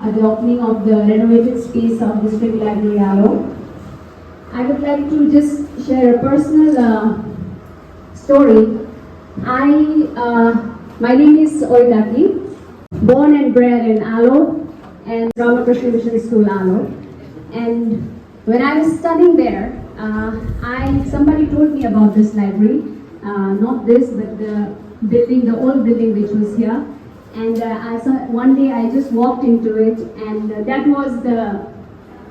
at the opening of the renovated space of District Library Allo. I would like to just share a personal story. My name is Oidaki, born and bred in Allo and Ramakrishna Mission School Allo. And when I was studying there, somebody told me about this library, not this, but the old building which was here. And one day I just walked into it, and that was the,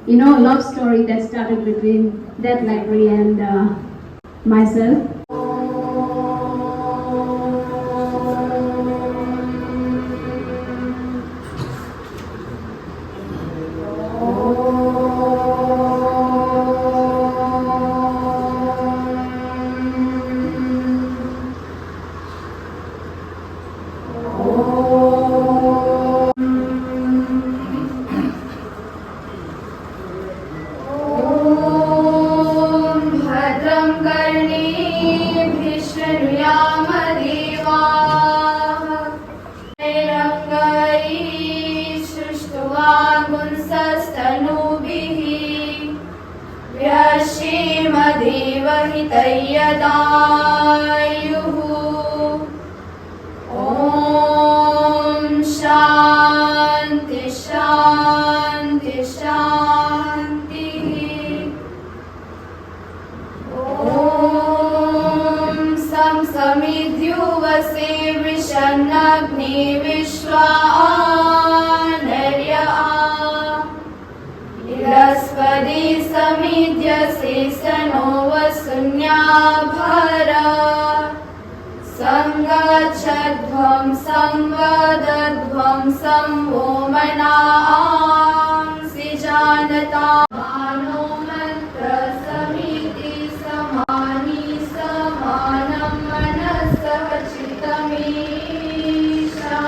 love story that started between that library and myself. Om Shanti Shanti Shanti. Om Samsamidhyuvase Vishanagni Vishwanarya Ilaspadi Samidyase Sano Vasunyabhara Sangachadhvam Samvadadhvam Samvomanam Sijanata Mano Mantra Samiti Samani Samanam Manasah Chitamisha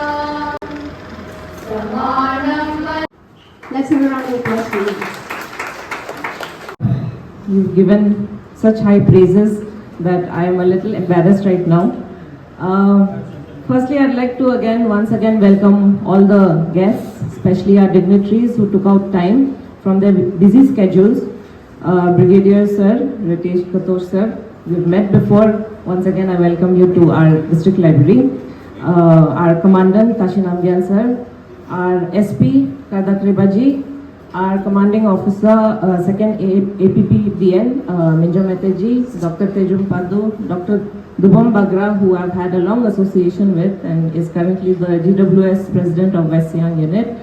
Samanam. Let's have a round of applause, please. You've given such high praises that I am a little embarrassed right now. Firstly, I'd like to once again welcome all the guests, especially our dignitaries who took out time from their busy schedules. Brigadier Sir, Ritesh Katosh Sir, we've met before. Once again, I welcome you to our district library. Our Commandant, Tashi Namgyal Sir, our SP, Kardak Rebaji, our Commanding Officer, 2nd APPDN, Minja Meteji, Dr. Tejum Padu, Dr. Dubam Bagra, who I've had a long association with and is currently the GWS President of West Siang Unit,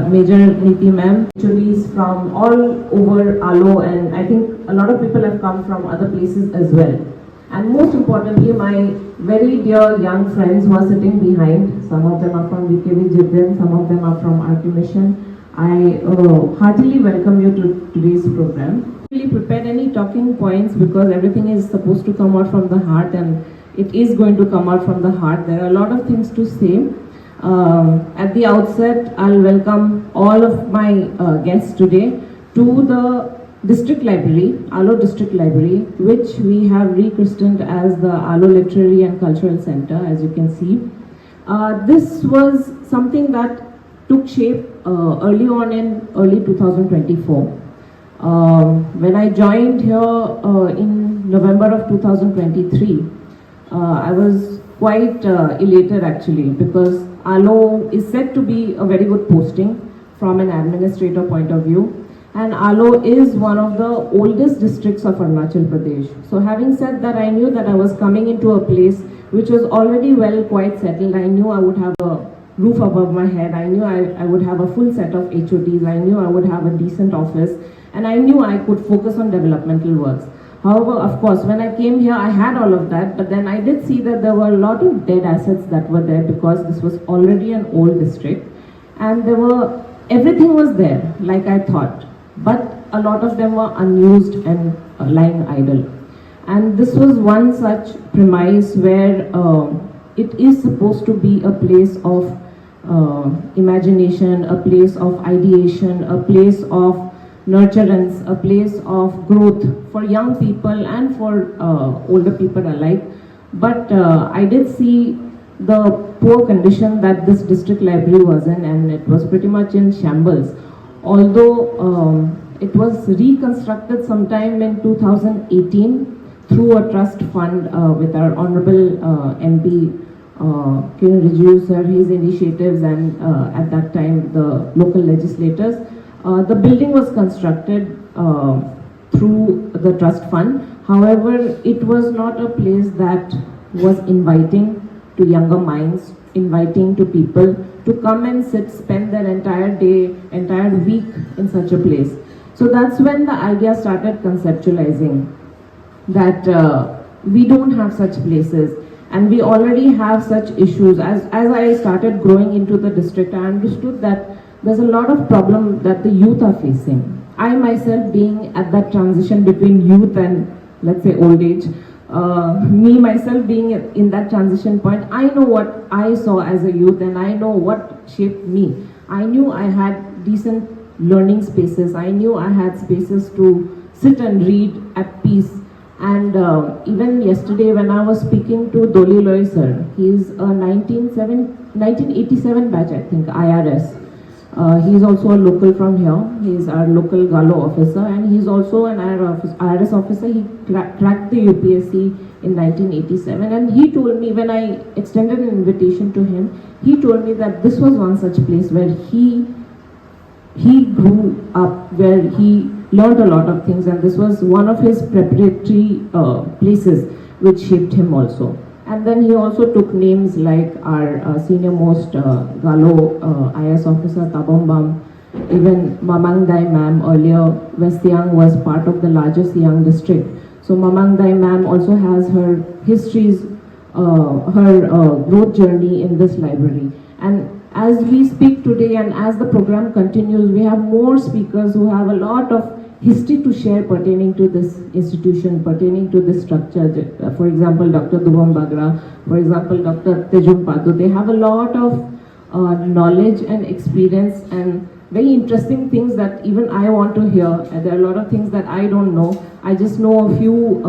Major Niti Ma'am, actually from all over Allo, and I think a lot of people have come from other places as well. And most importantly, my very dear young friends who are sitting behind, some of them are from VKV Jibden, some of them are from RQ Mission. I heartily welcome you to today's program. I really prepared any talking points because everything is supposed to come out from the heart, and it is going to come out from the heart. There are a lot of things to say. At the outset, I'll welcome all of my guests today to the District Library, Allo District Library, which we have rechristened as the Allo Literary and Cultural Center, as you can see. This was something that took shape early on in early 2024. When I joined here in November of 2023, I was quite elated actually, because Allo is said to be a very good posting from an administrator point of view. And Allo is one of the oldest districts of Arunachal Pradesh. So having said that, I knew that I was coming into a place which was already quite settled. I knew I would have a roof above my head. I knew I would have a full set of HODs. I knew I would have a decent office. And I knew I could focus on developmental works. However, of course, when I came here, I had all of that. But then I did see that there were a lot of dead assets that were there because this was already an old district. And everything was there, like I thought. But a lot of them were unused and lying idle. And this was one such premise where it is supposed to be a place of imagination, a place of ideation, a place of nurturance, a place of growth for young people and for older people alike. But I did see the poor condition that this district library was in, and it was pretty much in shambles. Although it was reconstructed sometime in 2018 through a trust fund with our Honorable MP Kiran Rijiju sir, his initiatives, and at that time the local legislators. The building was constructed through the trust fund. However, it was not a place that was inviting to younger minds, inviting to people to come and spend their entire day, entire week in such a place. So that's when the idea started conceptualizing that we don't have such places, and we already have such issues. As I started growing into the district, I understood that there's a lot of problem that the youth are facing. I myself being at that transition between youth and, let's say, old age, me myself being in that transition point, I know what I saw as a youth, and I know what shaped me. I knew I had decent learning spaces. I knew I had spaces to sit and read at peace. And even yesterday when I was speaking to Doli Loy sir, he's a 1987 batch, I think, IRS. He's also a local from here. He's our local Galo officer, and he's also an IRS officer. He cracked the UPSC in 1987, and he told me, when I extended an invitation to him, he told me that this was one such place where he grew up, where he learned a lot of things, and this was one of his preparatory places which shaped him also. And then he also took names like our senior most Galo IS officer Tabombam, even Mamang Dai ma'am. Earlier, West Siang was part of the larger Siang district. So Mamang Dai ma'am also has her histories, her growth journey in this library. And as we speak today, and as the program continues, we have more speakers who have a lot of history to share pertaining to this institution, pertaining to this structure. For example, Dr. Dubam Bagra, for example, Dr. Tejum Padu, they have a lot of knowledge and experience and very interesting things that even I want to hear. There are a lot of things that I don't know. I just know a few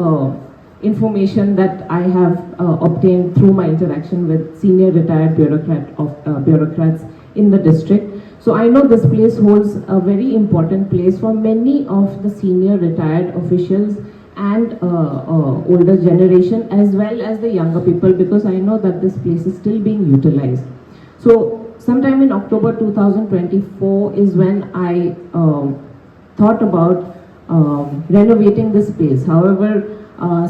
information that I have obtained through my interaction with senior retired bureaucrats in the district. So I know this place holds a very important place for many of the senior retired officials and older generation, as well as the younger people, because I know that this place is still being utilized. So sometime in October 2024 is when I thought about renovating this place. However,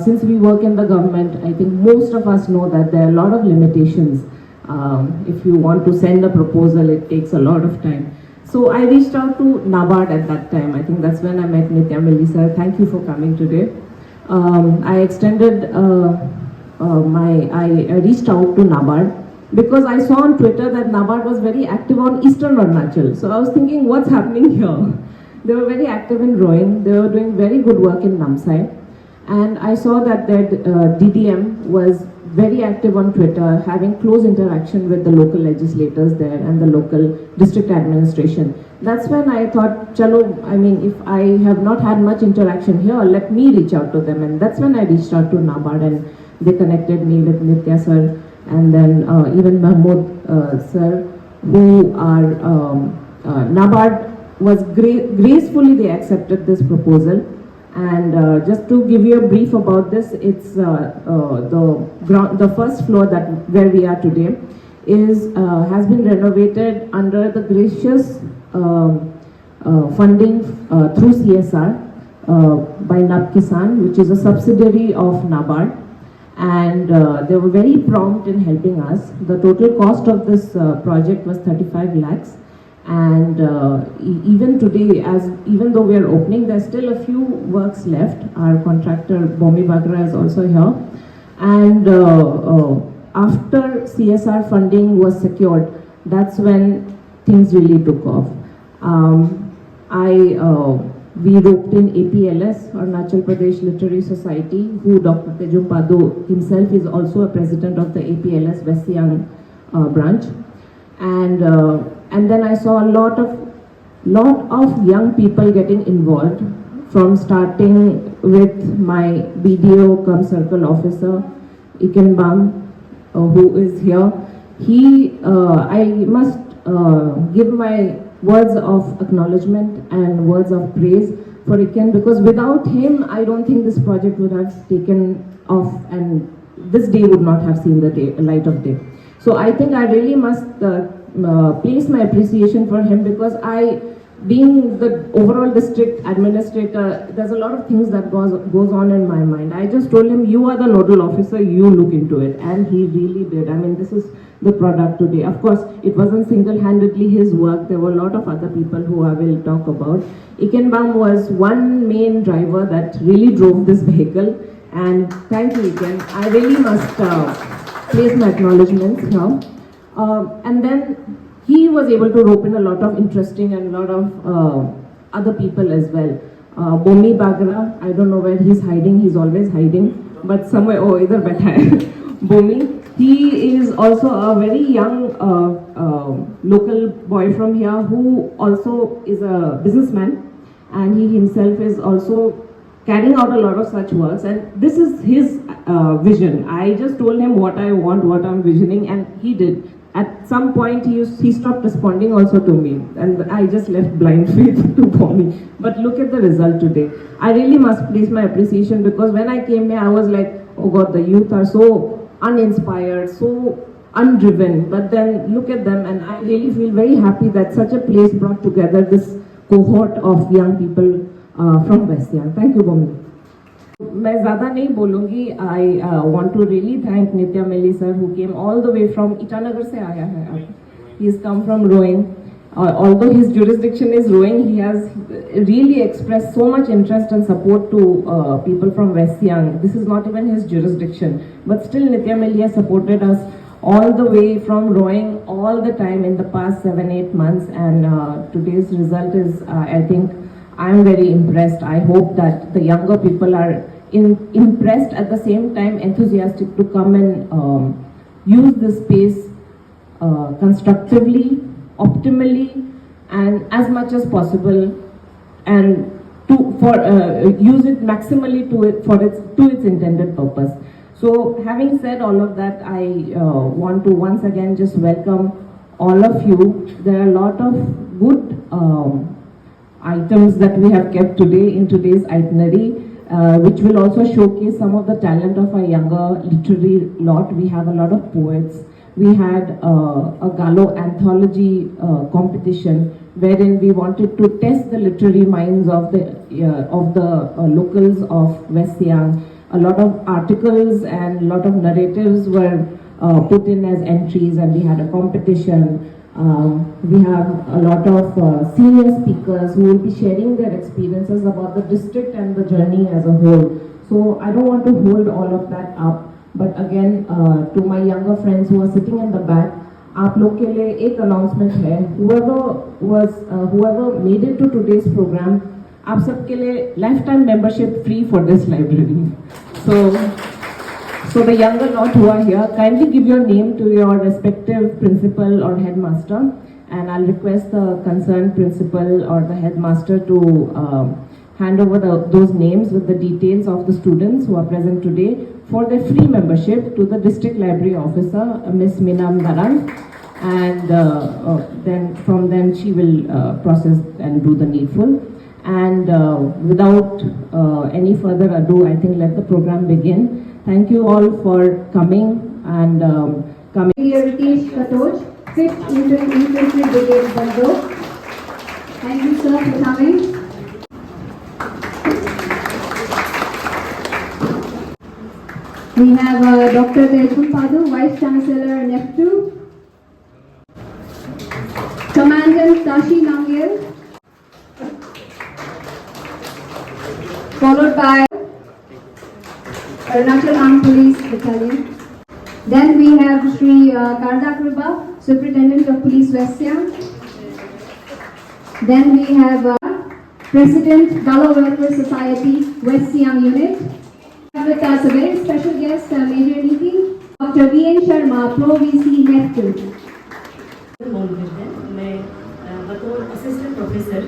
since we work in the government, I think most of us know that there are a lot of limitations. If you want to send a proposal, it takes a lot of time. So I reached out to NABARD at that time. I think that's when I met Nitya Milli sir. Thank you for coming today. I extended I reached out to NABARD because I saw on Twitter that NABARD was very active on Eastern Arunachal. So I was thinking, what's happening here? They were very active in rowing. They were doing very good work in Namsai. And I saw that their DDM was very active on Twitter, having close interaction with the local legislators there and the local district administration. That's when I thought, chalo, I mean, if I have not had much interaction here, let me reach out to them. And that's when I reached out to NABARD, and they connected me with Nitya sir, and then even Mahmood sir, who are, NABARD was gracefully, they accepted this proposal. And just to give you a brief about this, it's the first floor that where we are today is has been renovated under the gracious funding through CSR by NAB Kisan, which is a subsidiary of NABARD, and they were very prompt in helping us. The total cost of this project was 35 lakhs. And even today, even though we are opening, there's still a few works left. Our contractor Bomi Bagra is also here. And after CSR funding was secured, that's when things really took off. We roped in APLS, Arunachal Pradesh Literary Society, who Dr. Tejum Padu himself is also a president of the APLS West Siang branch. And then I saw a lot of young people getting involved, from starting with my BDO cum circle officer, Ikenbam, who is here. I must give my words of acknowledgement and words of praise for Iken, because without him, I don't think this project would have taken off and this day would not have seen the light of day. So I think I really must place my appreciation for him, because being the overall district administrator, there's a lot of things that goes on in my mind. I just told him, you are the nodal officer, you look into it. And he really did. I mean, this is the product today. Of course, it wasn't single-handedly his work. There were a lot of other people who I will talk about. Ikenbam was one main driver that really drove this vehicle. And thank you, Iken. I really must place my acknowledgements here. And then he was able to rope in a lot of interesting and a lot of other people as well. Bomi Bagra, I don't know where he's hiding, he's always hiding, but somewhere, oh, idhar baitha hai. Bomi, he is also a very young local boy from here who also is a businessman, and he himself is also carrying out a lot of such works, and this is his vision. I just told him what I want, what I'm visioning, and he did. At some point, he stopped responding also to me, and I just left blind faith to Bomi. But look at the result today. I really must place my appreciation, because when I came here, I was like, oh God, the youth are so uninspired, so undriven. But then look at them, and I really feel very happy that such a place brought together this cohort of young people from West Siang. Thank you, Bomi. मैं ज़्यादा नहीं बोलूँगी. I want to really thank Nitya Meli sir, who came all the way from Itanagar से आया है. He has come from Roing. Although his jurisdiction is Roing, he has really expressed so much interest and support to people from West Siang. This is not even his jurisdiction, but still Nitya Meli has supported us all the way from Roing all the time in the past 7-8 months, and today's result is, I think, I'm very impressed. I hope that the younger people are impressed, at the same time enthusiastic to come and use this space constructively, optimally, and as much as possible, and use it maximally to its intended purpose. So having said all of that, I want to once again just welcome all of you. There are a lot of good items that we have kept today in today's itinerary, which will also showcase some of the talent of our younger literary lot. We have a lot of poets. We had a Gallo anthology competition wherein we wanted to test the literary minds of the locals of West Siang. A lot of articles and a lot of narratives were put in as entries, and we had a competition. We have a lot of senior speakers who will be sharing their experiences about the district and the journey as a whole. So I don't want to hold all of that up, but again, to my younger friends who are sitting in the back, आप लोग के लिए एक announcement है. Whoever made it to today's program, आप सबके लिए lifetime membership free for this library. So the younger lot who are here, kindly give your name to your respective principal or headmaster, and I'll request the concerned principal or the headmaster to hand over those names with the details of the students who are present today for their free membership to the district library officer, Miss Minam Daran, and then she will process and do the needful. And without any further ado, I think let the program begin. Thank you all for coming and coming. Ritesh Katoj, 5th Infantry Brigade, Bandok. Thank you, sir, for coming. We have Dr. Tejun Padu, Vice Chancellor, NEFTU. Commandant Tashi Nangyel. Followed by Arunachal Armed Police Battalion. Then we have Shri Karda Kriba, Superintendent of Police West Siang. Then we have President Gallo Welfare Society West Siang Unit. With us a very special guest, Major Niti, Dr. V.N. Sharma, Pro VC NEFTU. मैं बतौर assistant professor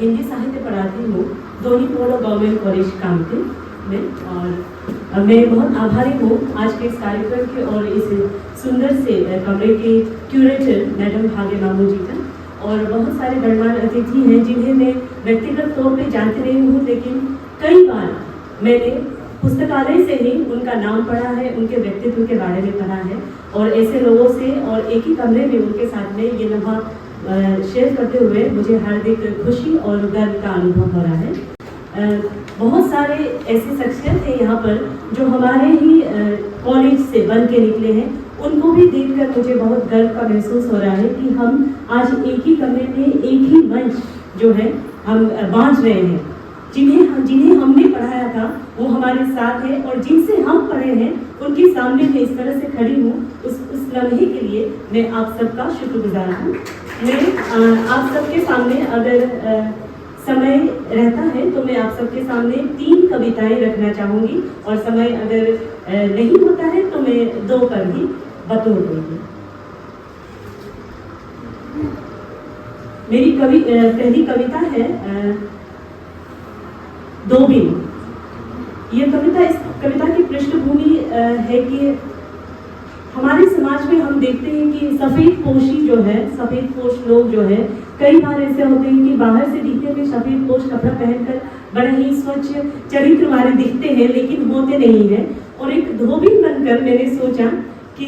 Hindi साहित्य पढ़ाती हूँ धोनी पोलो government college कामती में, और मैं बहुत आभारी हूँ आज के इस कार्यक्रम की और इस सुंदर से कमरे के क्यूरेटर मैडम भाग्य मामू जी का, और बहुत सारे गणमान्य अतिथि हैं जिन्हें मैं व्यक्तिगत तौर पे जानती नहीं हूँ, लेकिन कई बार मैंने पुस्तकालय से ही उनका नाम पढ़ा है, उनके व्यक्तित्व के बारे में पढ़ा है, और ऐसे लोगों से और एक ही कमरे में उनके साथ में ये लम्हा शेयर करते हुए मुझे हार्दिक खुशी और गर्व का अनुभव हो रहा है। बहुत सारे ऐसे शख्सियत हैं यहाँ पर जो हमारे ही कॉलेज से बन के निकले हैं, उनको भी देखकर मुझे बहुत गर्व का महसूस हो रहा है कि हम आज एक ही कमरे में एक ही मंच जो है हम बांट रहे हैं। जिन्हें हमने पढ़ाया था वो हमारे साथ है, और जिनसे हम पढ़े हैं उनके सामने मैं इस तरह से खड़ी हूँ, उस लम्हे के लिए मैं आप सबका शुक्रगुजार हूँ। मैं आप सबके सामने अगर समय रहता है तो मैं आप सबके सामने 3 कविताएं रखना चाहूँगी, और समय अगर नहीं होता है तो मैं 2 पर भी बतौर दूंगी। मेरी पहली कविता है दो बिन। ये कविता, इस कविता की पृष्ठभूमि है कि हमारे समाज में हम देखते हैं कि सफ़ेद पोशी जो है, सफ़ेद पोश लोग जो है, कई बार ऐसे होते हैं कि बाहर से दिखते हुए सफ़ेद पोश कपड़ा पहनकर बड़े ही स्वच्छ चरित्र वाले दिखते हैं, लेकिन होते नहीं हैं। और एक धोबी बनकर मैंने सोचा कि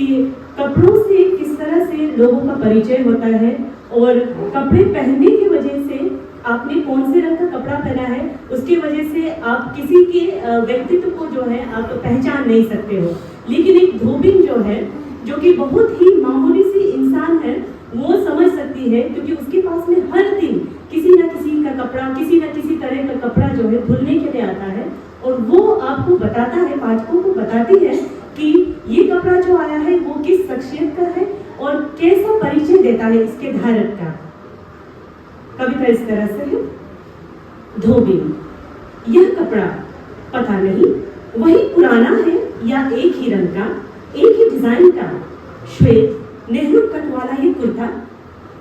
कपड़ों से किस तरह से लोगों का परिचय होता है, और कपड़े पहनने की वजह से आपने कौन से रंग का कपड़ा पहना है उसकी वजह से आप किसी के व्यक्तित्व को जो है आप पहचान नहीं सकते हो। लेकिन एक धोबिन जो है, जो कि बहुत ही मामूली सी इंसान है, वो समझ सकती है, क्योंकि उसके पास में हर दिन किसी न किसी का कपड़ा, किसी न किसी तरह का कपड़ा जो है धुलने के लिए आता है, और वो आपको बताता है, पाठकों को बताती है कि ये कपड़ा जो आया है वो किस शख्सियत का है और कैसा परिचय देता है इसके धारक का। कविता इस तरह से है। धोबिन। यह कपड़ा पता नहीं वही पुराना है या एक ही रंग का, एक ही डिजाइन का, श्वेत नेहरू कट वाला ये कुर्ता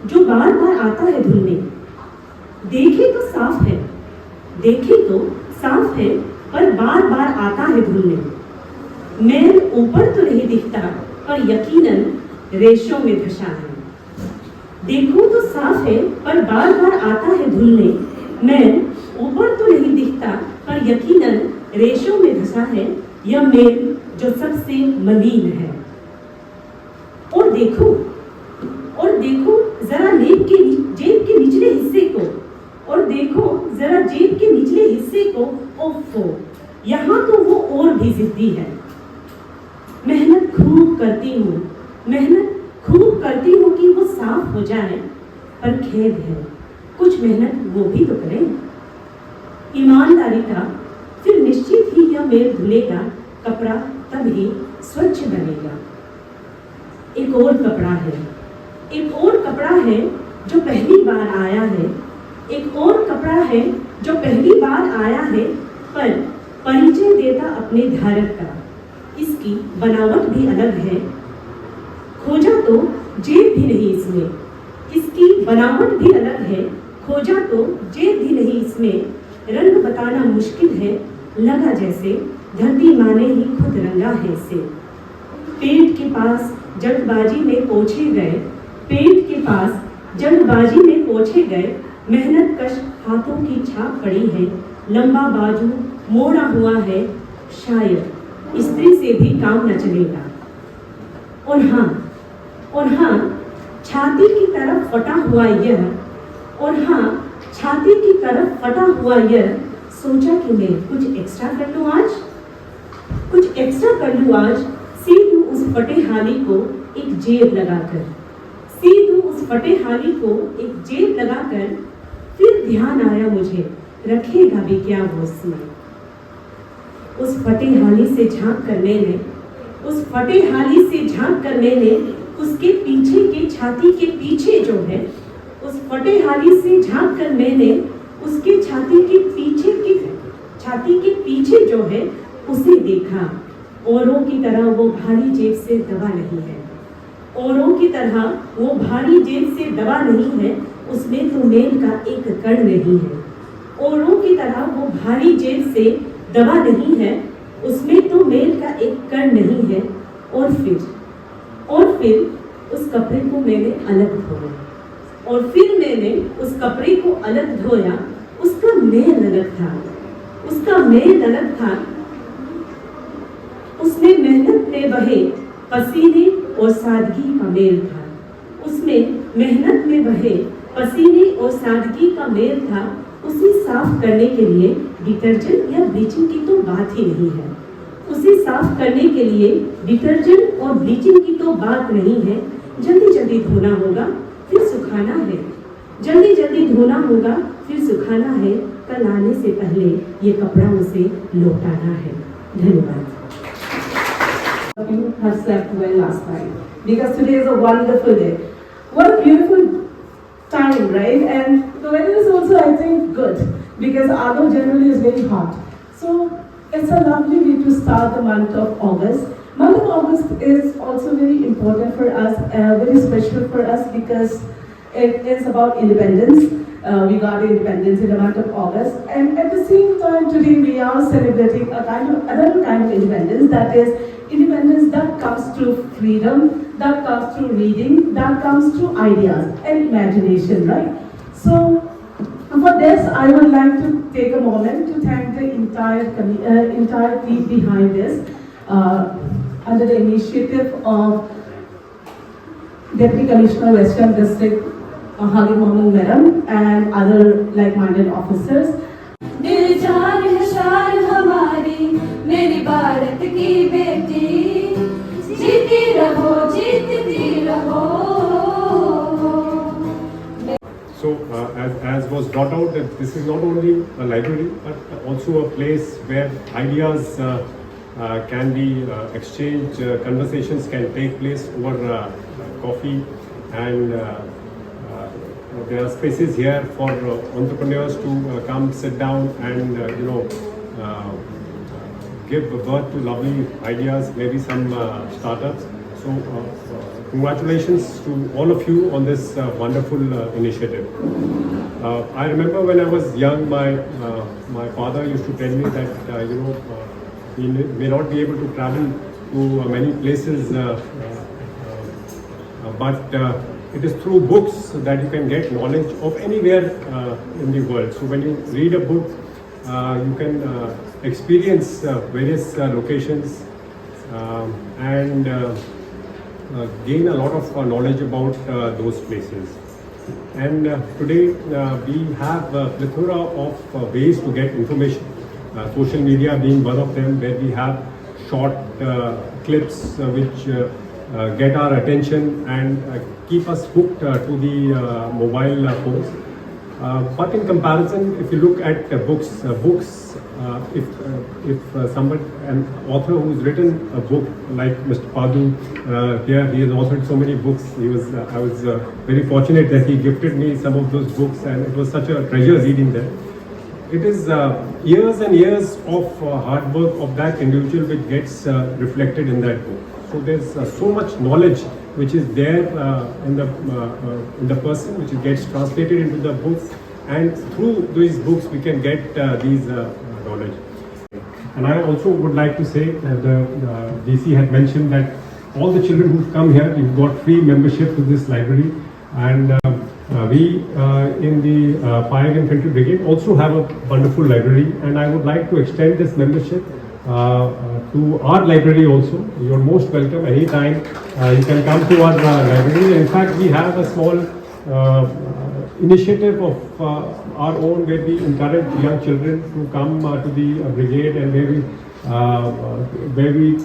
जो बार बार आता है धुलने। देखे तो साफ है, देखे तो साफ है, पर बार बार आता है धुलने। मैल ऊपर तो नहीं दिखता, पर यकीनन रेशों में धंसा है। देखो तो साफ है, पर बार बार आता है धुलने। मैल ऊपर तो नहीं दिखता, पर यकीनन रेशों में धंसा है। यह मेल जो सबसे मलिन है। और देखो जरा जेब के निचले हिस्से को, और देखो जरा जेब के निचले हिस्से को। ओफो, यहाँ तो वो और भी जिद्दी है। मेहनत खूब करती हूँ कि वो साफ हो जाए, पर खेद है कुछ मेहनत वो भी तो करें। ईमानदारी का फिर निश्चित ही यह मेल धुलेगा, कपड़ा तभी स्वच्छ बनेगा। एक और कपड़ा है जो पहली बार आया है। एक और कपड़ा है जो पहली बार आया है, पर परिचय देता अपने धारक का। इसकी बनावट भी अलग है, खोजा तो जेब भी नहीं इसमें। इसकी बनावट भी अलग है, खोजा तो जेब भी नहीं इसमें। रंग बताना मुश्किल है, लगा जैसे धरती माँ ने ही खुद रंगा है इसे। पेट के पास जल्दबाजी में पोंछे गए, मेहनत कश हाथों की छाप पड़ी है। लंबा बाजू मोड़ा हुआ है, शायद स्त्री से भी काम न चलेगा। और हाँ, छाती की तरफ फटा हुआ यह, सोचा कि मैं कुछ एक्स्ट्रा कर लूं आज। सी दूं उस फटे हाली को एक जेब लगाकर। फिर ध्यान आया मुझे, रखेगा भी क्या वो उसमें। उस फटे हाली से झांक कर मैंने उसके पीछे के छाती के पीछे जो है, उस फटे हाली से झांक कर मैंने उसके छाती के पीछे जो है उसे देखा। औरों की तरह वो भारी जेब से दबा नहीं है, उसमें तो मेल का एक कण नहीं है। औरों की तरह वो भारी जेब से दबा नहीं है, उसमें तो मेल का एक कण नहीं है। और फिर उस कपड़े को मैंने अलग धोया, और फिर मैंने उस कपड़े को अलग धोया। उसका मेल अलग था, उसका मेल अलग था। उसमें मेहनत में बहे पसीने और सादगी का मेल था, उसमें मेहनत में बहे पसीने और सादगी का मेल था। उसे साफ करने के लिए डिटर्जेंट या ब्लीचिंग की तो बात ही नहीं है। उसे साफ करने के लिए डिटर्जेंट और ब्लीचिंग की तो बात नहीं है। जल्दी जल्दी धोना होगा फिर सुखाना है, जल्दी जल्दी धोना होगा फिर सुखाना है। कल आने से पहले ये कपड़ा उसे लौटाना है। धन्यवाद। You have slept well last night because today is a wonderful day. What a beautiful time, right? And the weather is also, I think, good because Ado generally is very hot. So it's a lovely way to start the month of August. Month of August is also very important for us, very special for us because it is about independence. We got independence in the month of August, and at the same time today we are celebrating another kind of independence, that is independence that comes through freedom, that comes through reading, that comes through ideas and imagination, right? So for this, I would like to take a moment to thank the entire team behind this, under the initiative of Deputy Commissioner Western District Hagir Mohammed Madam and other like-minded officers. दिल जान है शान हमारी, मेरी भारत की बेटी, जीती रहो जीतती रहो। So, as was brought out, that this is not only a library but also a place where ideas can be exchanged, conversations can take place over coffee, and there are spaces here for entrepreneurs to come, sit down, and give birth to lovely ideas, maybe some startups. So, congratulations to all of you on this wonderful initiative. I remember when I was young, my father used to tell me that we may not be able to travel to many places, but it is through books that you can get knowledge of anywhere in the world. So when you read a book, you can experience various locations and gain a lot of knowledge about those places. And today we have a plethora of ways to get information. Social media being one of them, where we have short clips which get our attention and keep us hooked to the mobile phones. But in comparison, if you look at books, if somebody, an author who's written a book like Mr. Padu, here he has authored so many books. I was very fortunate that he gifted me some of those books, and it was such a treasure reading them. It is years and years of hard work of that individual which gets reflected in that book. So there's so much knowledge which is there in the person, which gets translated into the books, and through these books we can get these knowledge. And I also would like to say that the DC had mentioned that all the children who've come here, you've got free membership to this library, and we in the Fire Infantry Brigade also have a wonderful library, and I would like to extend this membership to our library also. You're most welcome anytime. You can come to our library. In fact, we have a small initiative of our own where we encourage young children to come to the brigade, and where we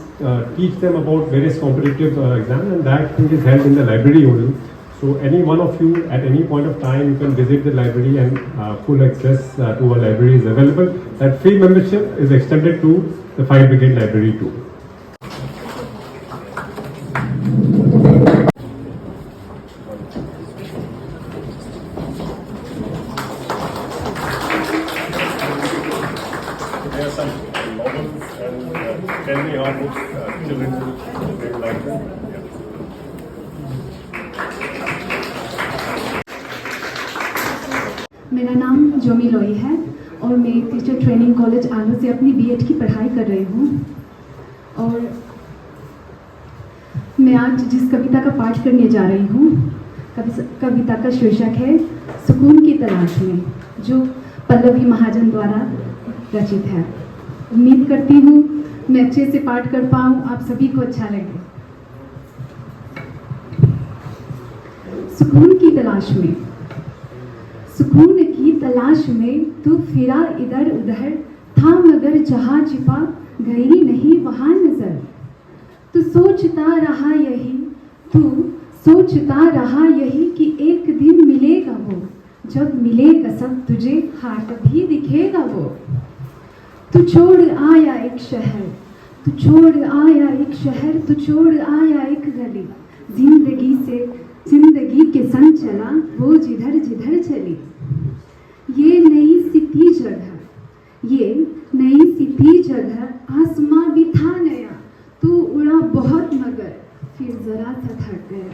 teach them about various competitive exams, and that thing is held in the library only. So any one of you at any point of time, you can visit the library, and full access to our library is available. That free membership is extended to the Fire Brigade Library too. There are some novels and 10 art books children will like them. मेरा नाम जोमी लोई है और मैं teacher training college आलो से अपनी BEd की पढ़ाई कर रही हूँ। और मैं आज जिस कविता का पाठ करने जा रही हूँ, कविता का शीर्षक है सुकून की तलाश में, जो पल्लवी महाजन द्वारा रचित है। उम्मीद करती हूँ मैं अच्छे से पाठ कर पाऊँ, आप सभी को अच्छा लगे। सुकून की तलाश में। सुकून की तलाश में तू फिरा इधर उधर, था मगर जहाँ छिपा गई नहीं वहाँ नजर। तू सोचता रहा यही कि एक दिन मिलेगा वो, जब मिलेगा सब तुझे, हाँ कभी दिखेगा वो। तू छोड़ आया एक शहर, तू छोड़ आया एक गली, जिंदगी के संग चला वो जिधर जिधर चली। ये नई सी जगह आसमां भी था नया, तू उड़ा बहुत मगर फिर जरा सा थक गया।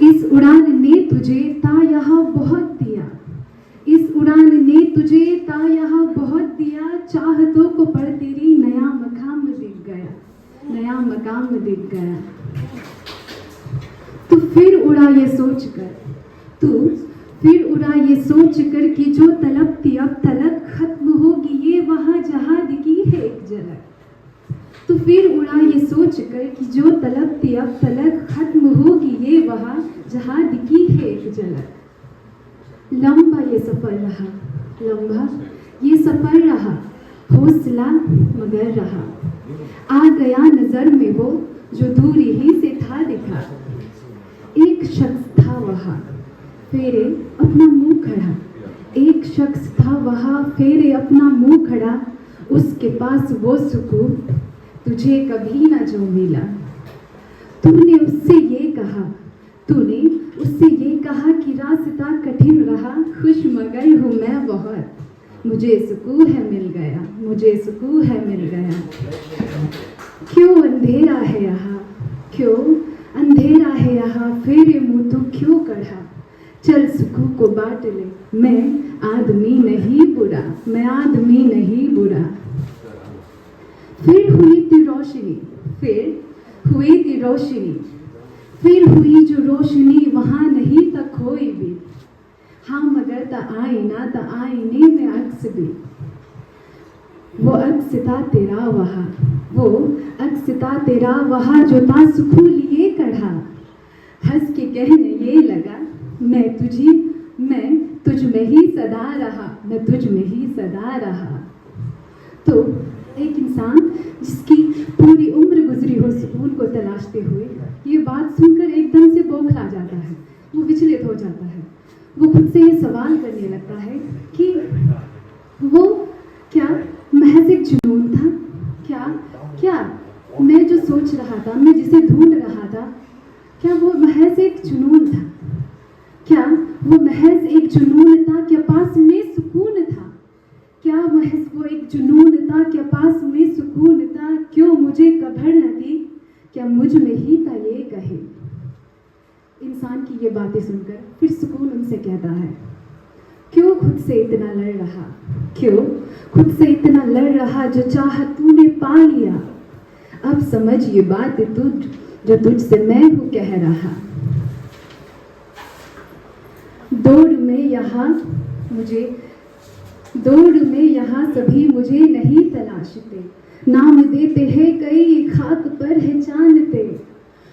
इस उड़ान ने तुझे ता यहाँ बहुत दिया, चाहतों को पर तेरी नया मकाम दिख गया। तू फिर उड़ा ये सोच कर कि जो तलब थी अब तलक खत्म होगी ये वहाँ जहाँ दिखी है एक झलक। तू फिर उड़ा ये सोच कर कि जो तलब थी अब तलक खत्म होगी ये वहाँ जहाँ दिखी है एक झलक। लंबा ये सफर रहा, हौसला मगर रहा। आ गया नजर में वो जो दूरी ही से था दिखा। एक शख्स था वहाँ फेरे अपना मुंह खड़ा, उसके पास वो सुकून तुझे कभी ना जो मिला। तूने उससे ये कहा कि रास्ता कठिन रहा, खुश मगर हूँ मैं बहुत, मुझे सुकून है मिल गया। क्यों अंधेरा है यहाँ फेरे मुँह तू क्यों कढ़ा। चल सुकून को बांट ले, मैं आदमी नहीं बुरा। फिर हुई जो रोशनी वहाँ नहीं था कोई भी, हाँ मगर ता आईने में अक्स भी। वो अक्स था तेरा वहाँ जो ता सुकून लिए कढ़ा। हंस के कहने ये लगा मैं तुझ में ही सदा रहा। तो एक इंसान जिसकी पूरी उम्र गुजरी हो सुकून को तलाशते हुए, ये बात सुनकर एकदम से बौखला जाता है, वो विचलित हो जाता है। वो खुद से ये सवाल करने लगता है कि वो क्या महज एक जुनून था, क्या मैं जो सोच रहा था, मैं जिसे ढूंढ रहा था, क्या वो महज एक जुनून था? क्या वो महज एक जुनून था? क्या पास में सुकून था? क्या महज वो एक जुनून था? क्या पास में सुकून था? क्यों मुझे खबर न दी? क्या मुझ में ही था ये कहे। इंसान की ये बातें सुनकर फिर सुकून उनसे कहता है, क्यों खुद से इतना लड़ रहा, जो चाह तूने पा लिया। अब समझ ये बात जो तुझसे मैं हूँ कह रहा। दौड़ में यहाँ सभी मुझे नहीं तलाशते, नाम देते हैं कई खाक पर है जानते।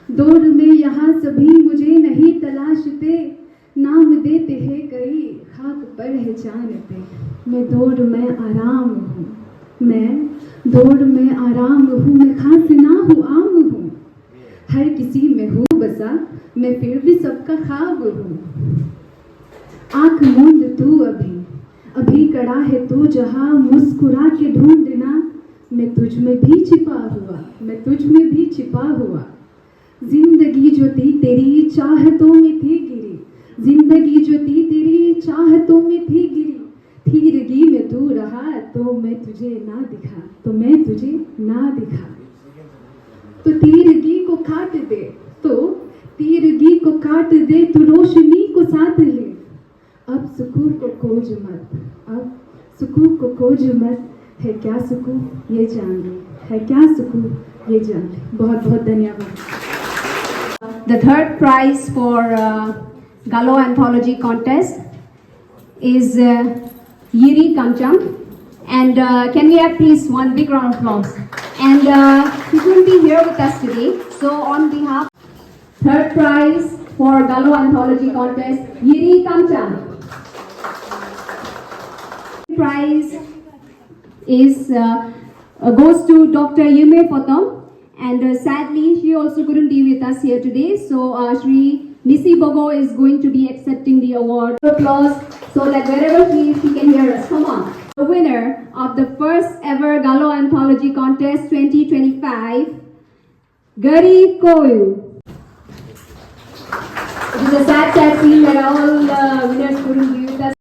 दौड़ में यहाँ सभी मुझे नहीं तलाशते, नाम देते हैं कई खाक पर है जानते। मैं दौड़ में आराम हूँ, मैं खास ना हूँ, आम हूँ। हर किसी में हूँ बसा, मैं फिर भी सबका ख्वाब हूँ। आँख मूंद तू अभी कड़ा है तू जहाँ, मुस्कुरा के ढूंढना मैं तुझ में भी छिपा हुआ। जिंदगी जो थी तेरी चाहतों में थी गिरी, थीरगी में तू रहा तो मैं तुझे ना दिखा। तो तीरगी को काट दे, तू रोशनी को साथ ले। अब सुकून को खोज मत, है क्या सुकून ये जान ले, है क्या सुकून ये जानते हैं। बहुत बहुत धन्यवाद। The third prize for Gallo Anthology Contest is Yiri Kamcham. And can we have please one big round of applause? And he couldn't be here with us today. So on behalf, third prize for Gallo Anthology Contest, Yiri Kamcham. Prize is goes to Dr. Yume Potom. And sadly, she also couldn't be with us here today. So Shri Nisi Bogo is going to be accepting the award. Applause so that wherever she is, she can hear us. Come on. The winner of the first ever Gallo Anthology Contest 2025, Gari Koyu. It is a sad scene that all winners couldn't be